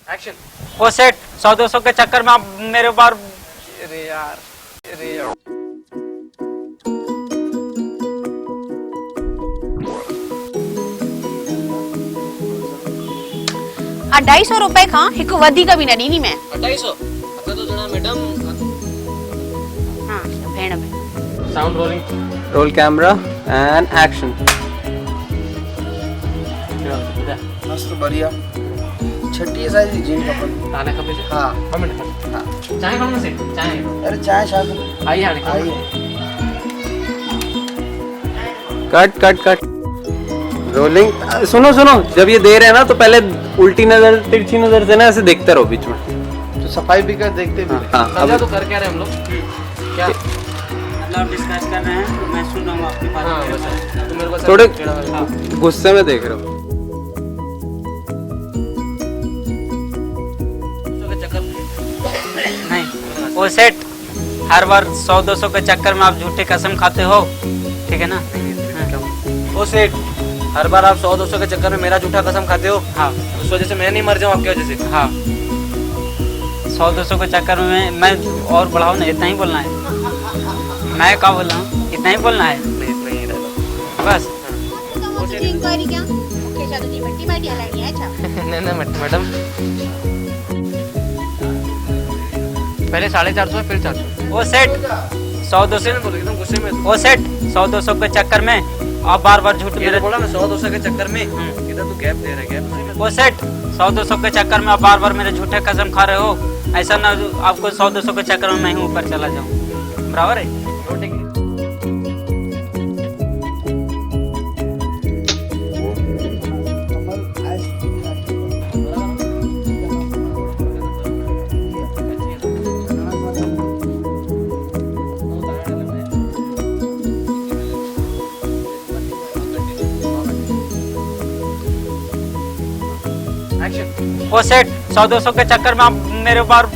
Action. वो set 100-200 के चक्कर में आप मेरे बार अरे यार आ 250 रुपए खां हिकु वधीक बि न ॾींदी मैं। 250 अगर तो जना मैडम। हाँ भेण में sound rolling. Roll camera and action. मस्त बढ़िया छठी साइज जी जीन कपन ताने खपे से। हाँ हाँ मिनट हाँ चाय खाना से चाय अरे चाय शायद आई हाने I cut cut cut rolling. सुनो सुनो, जब ये दे रहे हैं ना तो पहले उल्टी नजर तिरछी नजर से ना ऐसे देखते रहो बीच में। तो सफाई भी कर देखते भी हाँ समझा तो कर क्या रहे हम लोग क्या। मतलब डिस्कस कर रहे हैं मैं सुन रहा हूँ आपकी बात। हाँ बस तो मेरे को थोड़े हाँ गुस्से में देख रहे हो। नहीं वो सेट हर बार 100-200 के चक्कर में आप झूठे कसम खाते हो, ठीक है ना? ओ सेठ हर बार आप 100-200 के चक्कर में मेरा झूठा कसम खाते हो। हाँ उस वजह से मैं नहीं मर जाऊँ आपकी वजह से। हाँ 100-200 के चक्कर में मैं और बढ़ाओ ना, इतना ही बोलना है। मैं क्या बोल रहा हूँ, इतना ही बोलना है नहीं इतना ही रहेगा बस। इंक्वायरी क्या मूंखे छा तुंहिंजी मट्टी बाटी हलाइणी आहे छा? नहीं मैडम पहले 450 है फिर 400। वो सेट 100-200 में बोलो एकदम गुस्से में। वो सेट 100-200 के चक्कर में आप बार बार झूठ मैंने मेरे बोला ना 100-200 के चक्कर में इधर तू गैप दे रहा है गैप। वो सेट 100-200 के चक्कर में आप बार बार मेरे झूठे कसम खा रहे हो। ऐसा ना आपको 100-200 के चक्कर में मैं ही ऊपर चला जाऊँ, बराबर है? एक्शन। वो सेट 100-200 के चक्कर में आप मेरे बार